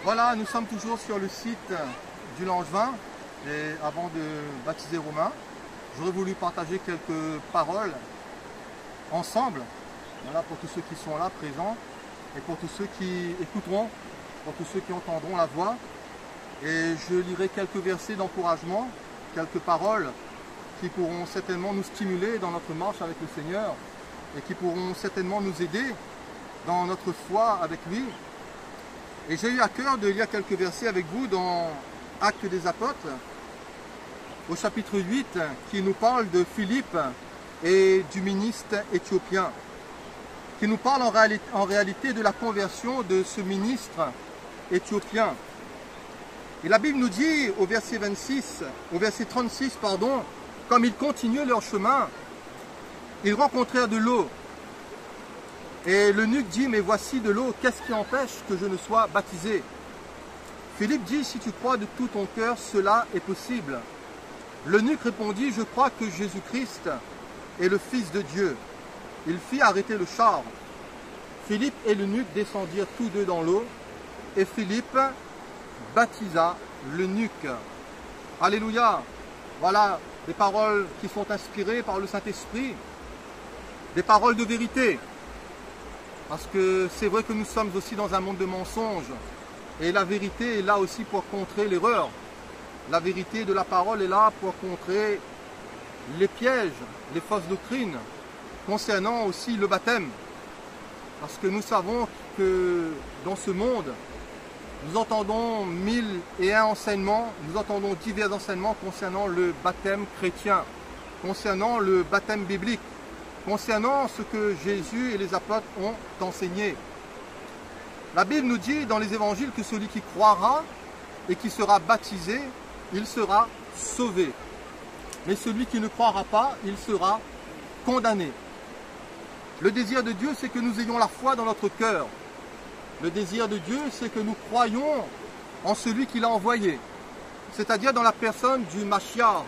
Voilà, nous sommes toujours sur le site du Langevin et avant de baptiser Romain, j'aurais voulu partager quelques paroles ensemble, voilà, pour tous ceux qui sont là présents et pour tous ceux qui écouteront, pour tous ceux qui entendront la voix. Et je lirai quelques versets d'encouragement, quelques paroles qui pourront certainement nous stimuler dans notre marche avec le Seigneur et qui pourront certainement nous aider dans notre foi avec lui. Et j'ai eu à cœur de lire quelques versets avec vous dans Actes des Apôtres, au chapitre 8, qui nous parle de Philippe et du ministre éthiopien, qui nous parle en réalité de la conversion de ce ministre éthiopien. Et la Bible nous dit au verset 36, comme ils continuaient leur chemin, ils rencontrèrent de l'eau. Et l'eunuque dit, mais voici de l'eau, qu'est-ce qui empêche que je ne sois baptisé? Philippe dit, si tu crois de tout ton cœur, cela est possible. L'eunuque répondit, je crois que Jésus-Christ est le Fils de Dieu. Il fit arrêter le char. Philippe et l'eunuque descendirent tous deux dans l'eau, et Philippe baptisa l'eunuque. Alléluia! Voilà des paroles qui sont inspirées par le Saint-Esprit, des paroles de vérité. Parce que c'est vrai que nous sommes aussi dans un monde de mensonges. Et la vérité est là aussi pour contrer l'erreur. La vérité de la parole est là pour contrer les pièges, les fausses doctrines, concernant aussi le baptême. Parce que nous savons que dans ce monde, nous entendons 1001 enseignements, nous entendons divers enseignements concernant le baptême chrétien, concernant le baptême biblique, concernant ce que Jésus et les apôtres ont enseigné. La Bible nous dit dans les évangiles que celui qui croira et qui sera baptisé, il sera sauvé. Mais celui qui ne croira pas, il sera condamné. Le désir de Dieu, c'est que nous ayons la foi dans notre cœur. Le désir de Dieu, c'est que nous croyons en celui qu'il a envoyé, c'est-à-dire dans la personne du Machiar,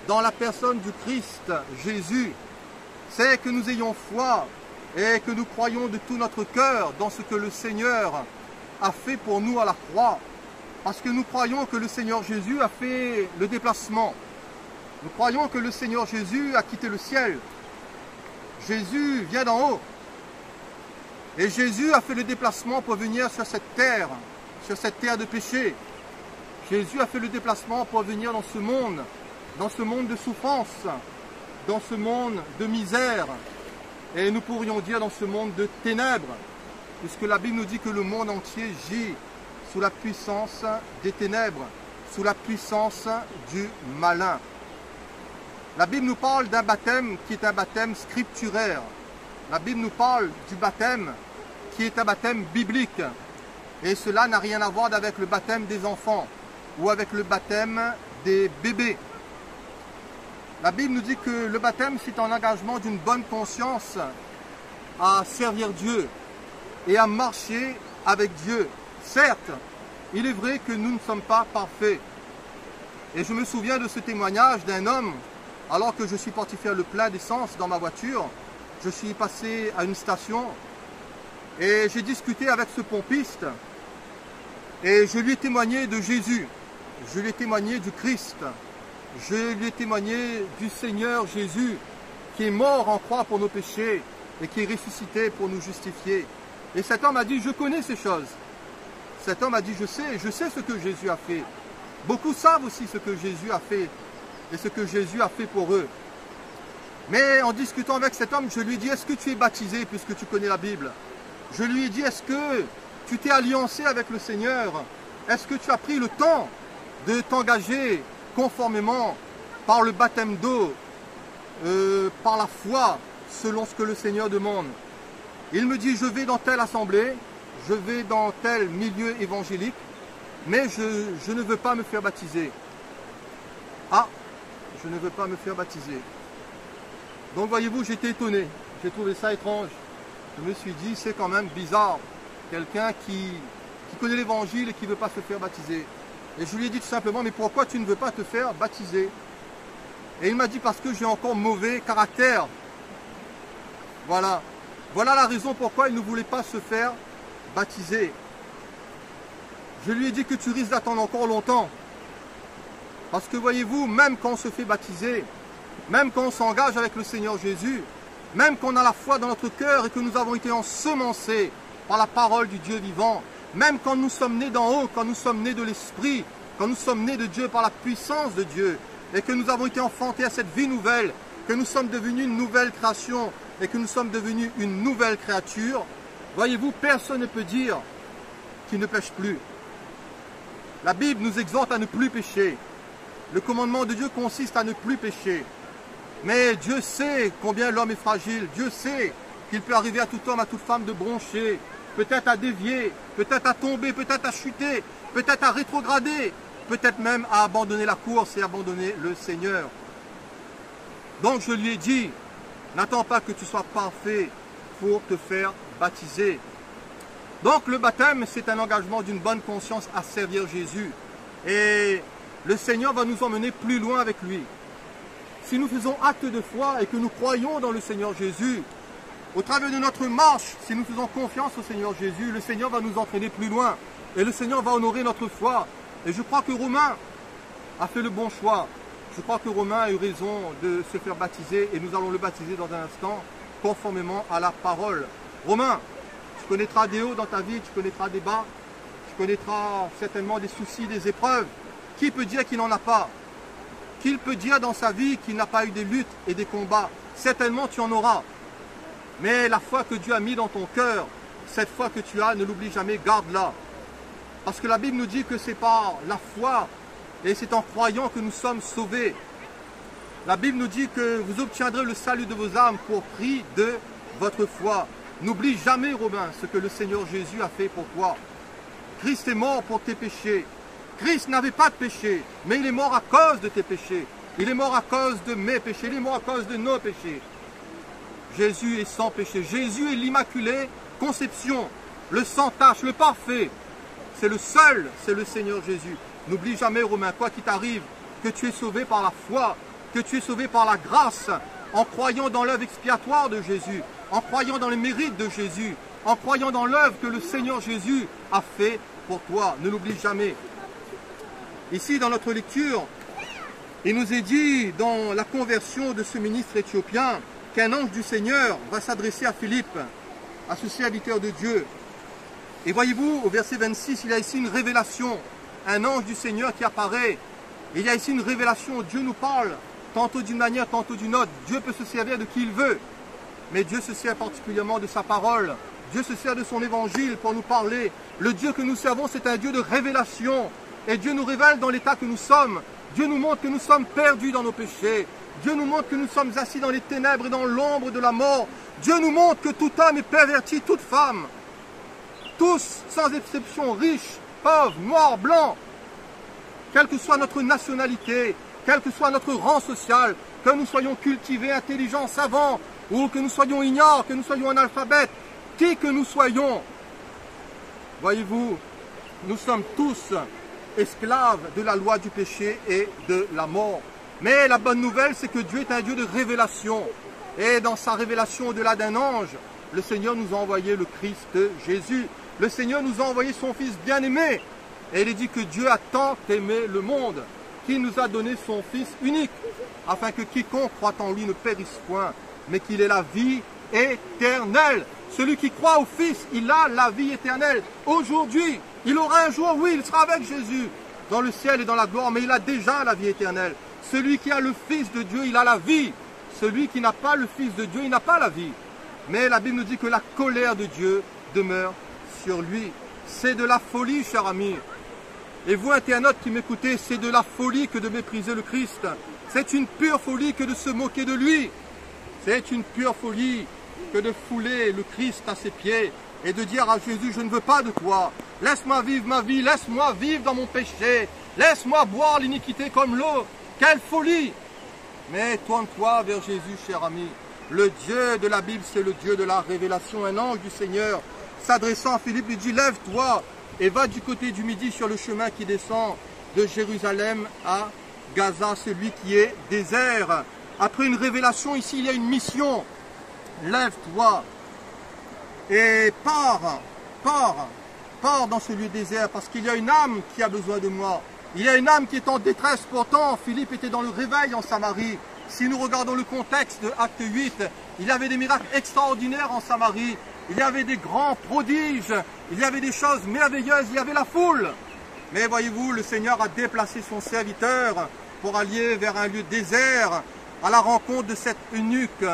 dans la personne du Christ, Jésus. C'est que nous ayons foi et que nous croyons de tout notre cœur dans ce que le Seigneur a fait pour nous à la croix. Parce que nous croyons que le Seigneur Jésus a fait le déplacement. Nous croyons que le Seigneur Jésus a quitté le ciel. Jésus vient d'en haut. Et Jésus a fait le déplacement pour venir sur cette terre de péché. Jésus a fait le déplacement pour venir dans ce monde de souffrance, dans ce monde de misère, et nous pourrions dire dans ce monde de ténèbres, puisque la Bible nous dit que le monde entier gît sous la puissance des ténèbres, sous la puissance du malin. La Bible nous parle d'un baptême qui est un baptême scripturaire. La Bible nous parle du baptême qui est un baptême biblique. Et cela n'a rien à voir avec le baptême des enfants ou avec le baptême des bébés. La Bible nous dit que le baptême, c'est un engagement d'une bonne conscience à servir Dieu et à marcher avec Dieu. Certes, il est vrai que nous ne sommes pas parfaits. Et je me souviens de ce témoignage d'un homme, alors que je suis parti faire le plein d'essence dans ma voiture. Je suis passé à une station et j'ai discuté avec ce pompiste et je lui ai témoigné de Jésus, je lui ai témoigné du Christ. Je lui ai témoigné du Seigneur Jésus qui est mort en croix pour nos péchés et qui est ressuscité pour nous justifier. Et cet homme a dit, je connais ces choses. Cet homme a dit, je sais ce que Jésus a fait. Beaucoup savent aussi ce que Jésus a fait et ce que Jésus a fait pour eux. Mais en discutant avec cet homme, je lui ai dit, est-ce que tu es baptisé puisque tu connais la Bible? Je lui ai dit, est-ce que tu t'es alliancé avec le Seigneur? Est-ce que tu as pris le temps de t'engager conformément par le baptême d'eau, par la foi, selon ce que le Seigneur demande? Il me dit, je vais dans telle assemblée, je vais dans tel milieu évangélique, mais je ne veux pas me faire baptiser. Ah, je ne veux pas me faire baptiser. Donc voyez-vous, j'étais étonné, j'ai trouvé ça étrange. Je me suis dit, c'est quand même bizarre, quelqu'un qui connaît l'évangile et qui ne veut pas se faire baptiser. Et je lui ai dit tout simplement, mais pourquoi tu ne veux pas te faire baptiser? Et il m'a dit, parce que j'ai encore mauvais caractère. Voilà. Voilà la raison pourquoi il ne voulait pas se faire baptiser. Je lui ai dit que tu risques d'attendre encore longtemps. Parce que voyez-vous, même quand on se fait baptiser, même quand on s'engage avec le Seigneur Jésus, même quand on a la foi dans notre cœur et que nous avons été ensemencés par la parole du Dieu vivant, même quand nous sommes nés d'en haut, quand nous sommes nés de l'Esprit, quand nous sommes nés de Dieu par la puissance de Dieu, et que nous avons été enfantés à cette vie nouvelle, que nous sommes devenus une nouvelle création et que nous sommes devenus une nouvelle créature, voyez-vous, personne ne peut dire qu'il ne pêche plus. La Bible nous exhorte à ne plus pécher. Le commandement de Dieu consiste à ne plus pécher. Mais Dieu sait combien l'homme est fragile. Dieu sait qu'il peut arriver à tout homme, à toute femme de broncher, peut-être à dévier, peut-être à tomber, peut-être à chuter, peut-être à rétrograder, peut-être même à abandonner la course et abandonner le Seigneur. Donc je lui ai dit, n'attends pas que tu sois parfait pour te faire baptiser. Donc le baptême, c'est un engagement d'une bonne conscience à servir Jésus. Et le Seigneur va nous emmener plus loin avec lui. Si nous faisons acte de foi et que nous croyons dans le Seigneur Jésus, au travers de notre marche, si nous faisons confiance au Seigneur Jésus, le Seigneur va nous entraîner plus loin. Et le Seigneur va honorer notre foi. Et je crois que Romain a fait le bon choix. Je crois que Romain a eu raison de se faire baptiser et nous allons le baptiser dans un instant conformément à la parole. Romain, tu connaîtras des hauts dans ta vie, tu connaîtras des bas, tu connaîtras certainement des soucis, des épreuves. Qui peut dire qu'il n'en a pas? Qui peut dire dans sa vie qu'il n'a pas eu des luttes et des combats? Certainement tu en auras. Mais la foi que Dieu a mis dans ton cœur, cette foi que tu as, ne l'oublie jamais, garde-la. Parce que la Bible nous dit que c'est par la foi et c'est en croyant que nous sommes sauvés. La Bible nous dit que vous obtiendrez le salut de vos âmes pour prix de votre foi. N'oublie jamais, Romain, ce que le Seigneur Jésus a fait pour toi. Christ est mort pour tes péchés. Christ n'avait pas de péché, mais il est mort à cause de tes péchés. Il est mort à cause de mes péchés, il est mort à cause de nos péchés. Jésus est sans péché. Jésus est l'immaculée conception, le sans tache, le parfait. C'est le seul, c'est le Seigneur Jésus. N'oublie jamais, Romain, quoi qu'il t'arrive, que tu es sauvé par la foi, que tu es sauvé par la grâce, en croyant dans l'œuvre expiatoire de Jésus, en croyant dans les mérites de Jésus, en croyant dans l'œuvre que le Seigneur Jésus a fait pour toi. Ne l'oublie jamais. Ici, dans notre lecture, il nous est dit, dans la conversion de ce ministre éthiopien, qu'un ange du Seigneur va s'adresser à Philippe, à ce serviteur de Dieu. Et voyez-vous, au verset 26, il y a ici une révélation, un ange du Seigneur qui apparaît. Il y a ici une révélation, Dieu nous parle, tantôt d'une manière, tantôt d'une autre. Dieu peut se servir de qui il veut, mais Dieu se sert particulièrement de sa parole. Dieu se sert de son évangile pour nous parler. Le Dieu que nous servons, c'est un Dieu de révélation. Et Dieu nous révèle dans l'état que nous sommes. Dieu nous montre que nous sommes perdus dans nos péchés. Dieu nous montre que nous sommes assis dans les ténèbres et dans l'ombre de la mort. Dieu nous montre que tout homme est perverti, toute femme. Tous, sans exception, riches, pauvres, noirs, blancs. Quelle que soit notre nationalité, quel que soit notre rang social, que nous soyons cultivés, intelligents, savants, ou que nous soyons ignares, que nous soyons analphabètes, qui que nous soyons, voyez-vous, nous sommes tous esclaves de la loi du péché et de la mort. Mais la bonne nouvelle, c'est que Dieu est un Dieu de révélation. Et dans sa révélation au-delà d'un ange, le Seigneur nous a envoyé le Christ Jésus. Le Seigneur nous a envoyé son Fils bien-aimé. Et il est dit que Dieu a tant aimé le monde qu'il nous a donné son Fils unique, afin que quiconque croit en lui ne périsse point, mais qu'il ait la vie éternelle. Celui qui croit au Fils, il a la vie éternelle. Aujourd'hui, il aura un jour, oui, il sera avec Jésus dans le ciel et dans la gloire, mais il a déjà la vie éternelle. Celui qui a le Fils de Dieu, il a la vie. Celui qui n'a pas le Fils de Dieu, il n'a pas la vie. Mais la Bible nous dit que la colère de Dieu demeure sur lui. C'est de la folie, cher ami. Et vous, internautes qui m'écoutez, c'est de la folie que de mépriser le Christ. C'est une pure folie que de se moquer de lui. C'est une pure folie que de fouler le Christ à ses pieds et de dire à Jésus, je ne veux pas de toi. Laisse-moi vivre ma vie, laisse-moi vivre dans mon péché. Laisse-moi boire l'iniquité comme l'eau. Quelle folie! Mais tourne-toi vers Jésus, cher ami. Le Dieu de la Bible, c'est le Dieu de la révélation. Un ange du Seigneur, s'adressant à Philippe, lui dit, lève-toi et va du côté du midi sur le chemin qui descend de Jérusalem à Gaza, celui qui est désert. Après une révélation, ici, il y a une mission. Lève-toi et pars pars dans ce lieu désert parce qu'il y a une âme qui a besoin de moi. Il y a une âme qui est en détresse. Pourtant, Philippe était dans le réveil en Samarie. Si nous regardons le contexte de Acte 8, il y avait des miracles extraordinaires en Samarie. Il y avait des grands prodiges. Il y avait des choses merveilleuses. Il y avait la foule. Mais voyez-vous, le Seigneur a déplacé son serviteur pour aller vers un lieu désert à la rencontre de cet eunuque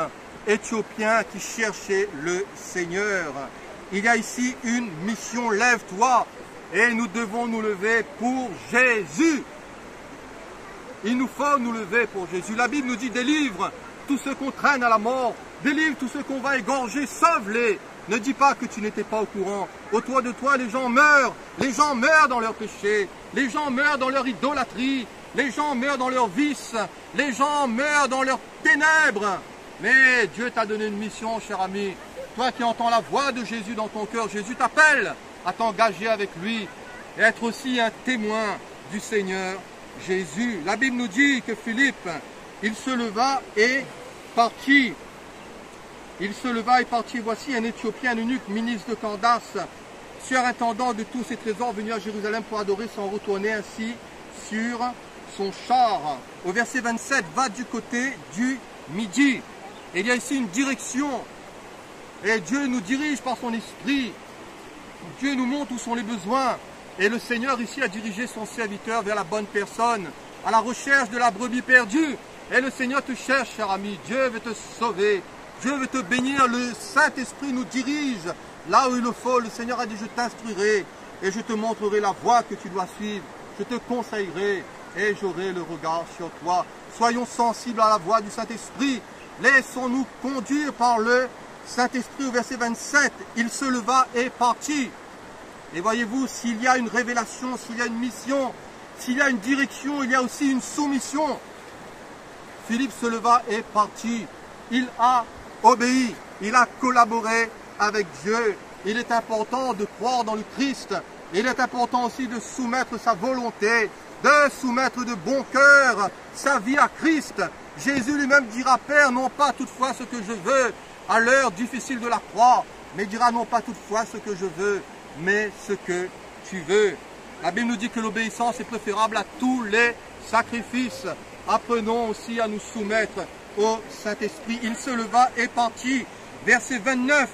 éthiopien qui cherchait le Seigneur. Il y a ici une mission, lève-toi, et nous devons nous lever pour Jésus. Il nous faut nous lever pour Jésus. La Bible nous dit, délivre tous ceux qu'on traîne à la mort, délivre tous ceux qu'on va égorger, sauve-les. Ne dis pas que tu n'étais pas au courant. Autour de toi, les gens meurent dans leurs péchés, les gens meurent dans leur idolâtrie, les gens meurent dans leurs vices, les gens meurent dans leurs ténèbres. Mais Dieu t'a donné une mission, cher ami. Toi qui entends la voix de Jésus dans ton cœur, Jésus t'appelle à t'engager avec lui et être aussi un témoin du Seigneur Jésus. La Bible nous dit que Philippe, il se leva et partit. Il se leva et partit. Voici un Éthiopien, un eunuque, ministre de Candace, surintendant de tous ses trésors, venu à Jérusalem pour adorer, sans retourner ainsi sur son char. Au verset 27, va du côté du midi. Et il y a ici une direction. Et Dieu nous dirige par son esprit. Dieu nous montre où sont les besoins. Et le Seigneur ici a dirigé son serviteur vers la bonne personne, à la recherche de la brebis perdue. Et le Seigneur te cherche, cher ami. Dieu veut te sauver. Dieu veut te bénir. Le Saint-Esprit nous dirige là où il le faut. Le Seigneur a dit, je t'instruirai et je te montrerai la voie que tu dois suivre. Je te conseillerai et j'aurai le regard sur toi. Soyons sensibles à la voix du Saint-Esprit. Laissons-nous conduire par le Saint-Esprit. Au verset 27, il se leva et partit. Et voyez-vous, s'il y a une révélation, s'il y a une mission, s'il y a une direction, il y a aussi une soumission. Philippe se leva et partit. Il a obéi, il a collaboré avec Dieu. Il est important de croire dans le Christ. Il est important aussi de soumettre sa volonté, de soumettre de bon cœur sa vie à Christ. Jésus lui-même dira, Père, non pas toutefois ce que je veux à l'heure difficile de la croix, mais dira non pas toutefois ce que je veux, mais ce que tu veux. La Bible nous dit que l'obéissance est préférable à tous les sacrifices. Apprenons aussi à nous soumettre au Saint-Esprit. Il se leva et partit. Verset 29,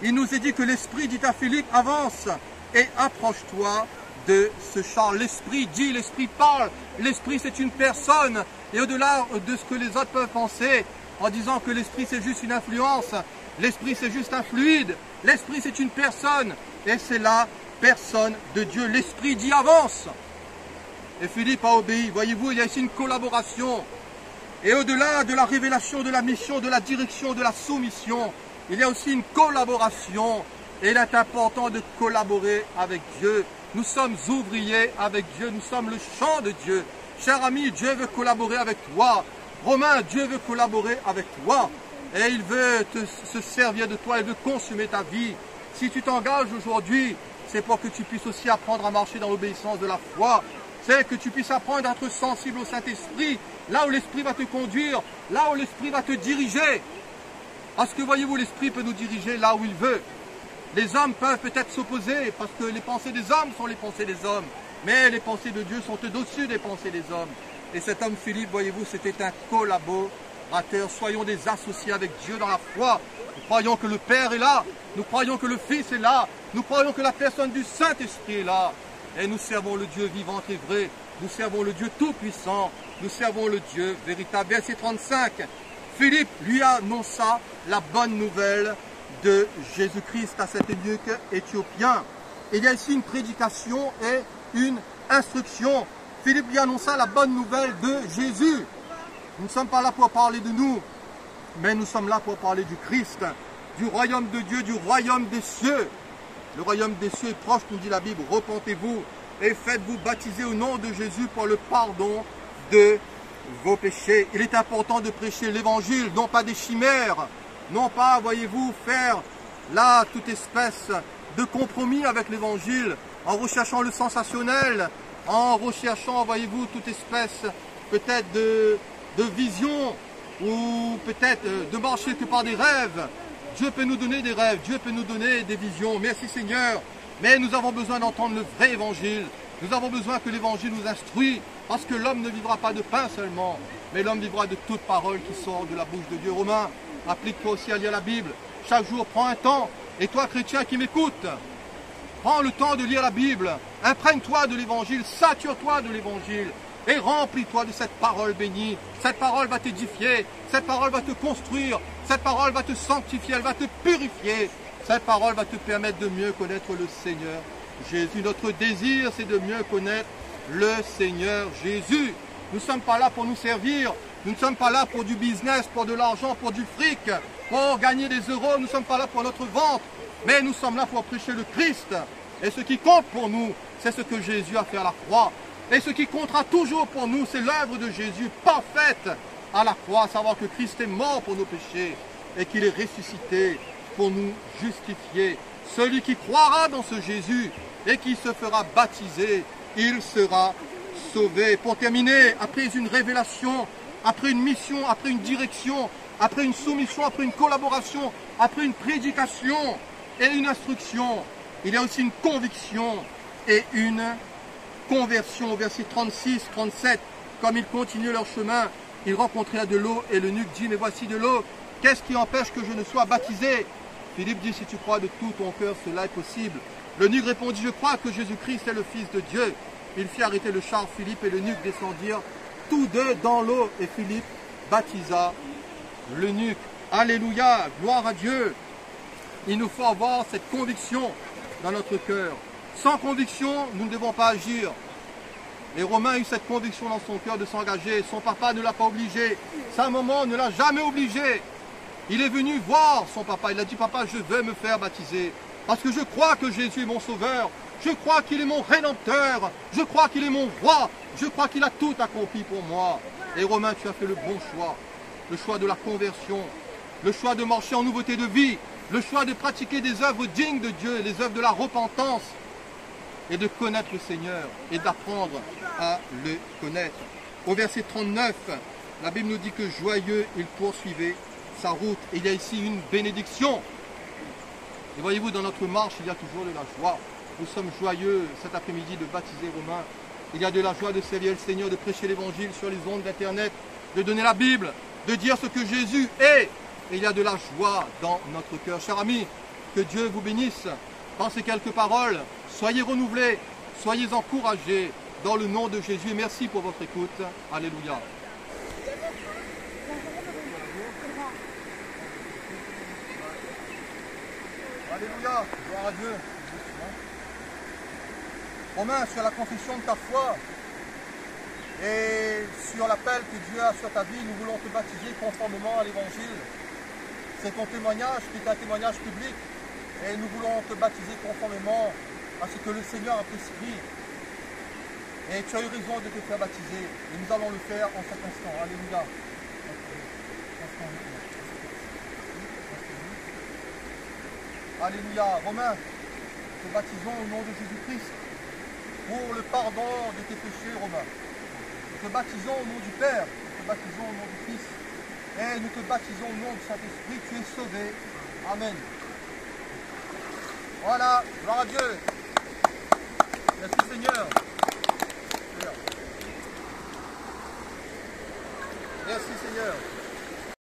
il nous est dit que l'Esprit dit à Philippe, avance et approche-toi de ce char. L'Esprit dit, l'Esprit parle. L'Esprit c'est une personne. Et au-delà de ce que les autres peuvent penser, en disant que l'Esprit c'est juste une influence, l'Esprit c'est juste un fluide, l'Esprit c'est une personne, et c'est la personne de Dieu. L'Esprit dit avance. Et Philippe a obéi. Voyez-vous, il y a ici une collaboration. Et au-delà de la révélation, de la mission, de la direction, de la soumission, il y a aussi une collaboration. Et il est important de collaborer avec Dieu. Nous sommes ouvriers avec Dieu, nous sommes le champ de Dieu. Cher ami, Dieu veut collaborer avec toi. Romain, Dieu veut collaborer avec toi. Et il veut se servir de toi, il veut consumer ta vie. Si tu t'engages aujourd'hui, c'est pour que tu puisses aussi apprendre à marcher dans l'obéissance de la foi. C'est que tu puisses apprendre à être sensible au Saint-Esprit, là où l'Esprit va te conduire, là où l'Esprit va te diriger. Parce que voyez-vous, l'Esprit peut nous diriger là où il veut. Les hommes peuvent peut-être s'opposer, parce que les pensées des hommes sont les pensées des hommes. Mais les pensées de Dieu sont au-dessus des pensées des hommes. Et cet homme Philippe, voyez-vous, c'était un collaborateur. Soyons des associés avec Dieu dans la foi. Nous croyons que le Père est là. Nous croyons que le Fils est là. Nous croyons que la personne du Saint-Esprit est là. Et nous servons le Dieu vivant et vrai. Nous servons le Dieu tout-puissant. Nous servons le Dieu véritable. Verset 35. Philippe lui annonça la bonne nouvelle de Jésus-Christ à cet eunuque éthiopien. Il y a ici une prédication et une instruction. Philippe lui annonça la bonne nouvelle de Jésus. Nous ne sommes pas là pour parler de nous, mais nous sommes là pour parler du Christ, du royaume de Dieu, du royaume des cieux. Le royaume des cieux est proche, nous dit la Bible. Repentez-vous et faites-vous baptiser au nom de Jésus pour le pardon de vos péchés. Il est important de prêcher l'évangile, non pas des chimères, non pas, voyez-vous, faire là toute espèce de compromis avec l'évangile, en recherchant le sensationnel, en recherchant, voyez-vous, toute espèce peut-être de vision, ou peut-être de marcher que par des rêves. Dieu peut nous donner des rêves, Dieu peut nous donner des visions. Merci Seigneur Mais nous avons besoin d'entendre le vrai évangile. Nous avons besoin que l'évangile nous instruise, parce que l'homme ne vivra pas de pain seulement, mais l'homme vivra de toute parole qui sort de la bouche de Dieu. Romain, applique-toi aussi à lire la Bible. Chaque jour, prends un temps. Et toi, chrétien qui m'écoute, prends le temps de lire la Bible. Imprègne-toi de l'évangile, sature-toi de l'évangile. Et remplis-toi de cette parole bénie. Cette parole va t'édifier, cette parole va te construire, cette parole va te sanctifier, elle va te purifier. Cette parole va te permettre de mieux connaître le Seigneur Jésus. Notre désir, c'est de mieux connaître le Seigneur Jésus. Nous ne sommes pas là pour nous servir. Nous ne sommes pas là pour du business, pour de l'argent, pour du fric, pour gagner des euros. Nous ne sommes pas là pour notre ventre. Mais nous sommes là pour prêcher le Christ. Et ce qui compte pour nous, c'est ce que Jésus a fait à la croix. Et ce qui comptera toujours pour nous, c'est l'œuvre de Jésus parfaite à la croix. Savoir que Christ est mort pour nos péchés et qu'il est ressuscité pour nous justifier. Celui qui croira dans ce Jésus et qui se fera baptiser, il sera sauvé. Pour terminer, après une révélation, après une mission, après une direction, après une soumission, après une collaboration, après une prédication et une instruction, il y a aussi une conviction et une conversion. Au verset 36, 37, comme ils continuaient leur chemin, ils rencontrèrent de l'eau et l'eunuque dit, mais voici de l'eau, qu'est-ce qui empêche que je ne sois baptisé? Philippe dit, si tu crois de tout ton cœur, cela est possible. L'eunuque répondit, je crois que Jésus-Christ est le Fils de Dieu. Il fit arrêter le char. Philippe et l'eunuque descendirent tous deux dans l'eau et Philippe baptisa l'eunuque. Alléluia, gloire à Dieu. Il nous faut avoir cette conviction dans notre cœur. Sans conviction, nous ne devons pas agir. Et Romain a eu cette conviction dans son cœur de s'engager. Son papa ne l'a pas obligé. Sa maman ne l'a jamais obligé. Il est venu voir son papa. Il a dit, papa, je veux me faire baptiser. Parce que je crois que Jésus est mon sauveur. Je crois qu'il est mon rédempteur. Je crois qu'il est mon roi. Je crois qu'il a tout accompli pour moi. Et Romain, tu as fait le bon choix. Le choix de la conversion. Le choix de marcher en nouveauté de vie. Le choix de pratiquer des œuvres dignes de Dieu. Les œuvres de la repentance. Et de connaître le Seigneur. Et d'apprendre à le connaître. Au verset 39, la Bible nous dit que joyeux, il poursuivait sa route. Et il y a ici une bénédiction. Et voyez-vous, dans notre marche, il y a toujours de la joie. Nous sommes joyeux cet après-midi de baptiser Romain. Il y a de la joie de servir le Seigneur, de prêcher l'évangile sur les ondes d'Internet, de donner la Bible, de dire ce que Jésus est. Et il y a de la joie dans notre cœur. Chers amis, que Dieu vous bénisse. Par ces quelques paroles, soyez renouvelés, soyez encouragés dans le nom de Jésus. Merci pour votre écoute. Alléluia. Alléluia, gloire à Dieu. Romain, sur la confession de ta foi et sur l'appel que Dieu a sur ta vie, nous voulons te baptiser conformément à l'évangile. C'est ton témoignage qui est un témoignage public et nous voulons te baptiser conformément à ce que le Seigneur a prescrit. Et tu as eu raison de te faire baptiser et nous allons le faire en cet instant. Alléluia. Alléluia. Romain, te baptisons au nom de Jésus-Christ pour le pardon de tes péchés, Romain. Nous te baptisons au nom du Père, nous te baptisons au nom du Fils et nous te baptisons au nom du Saint-Esprit. Tu es sauvé. Amen. Voilà, gloire à Dieu. Merci Seigneur. Merci Seigneur.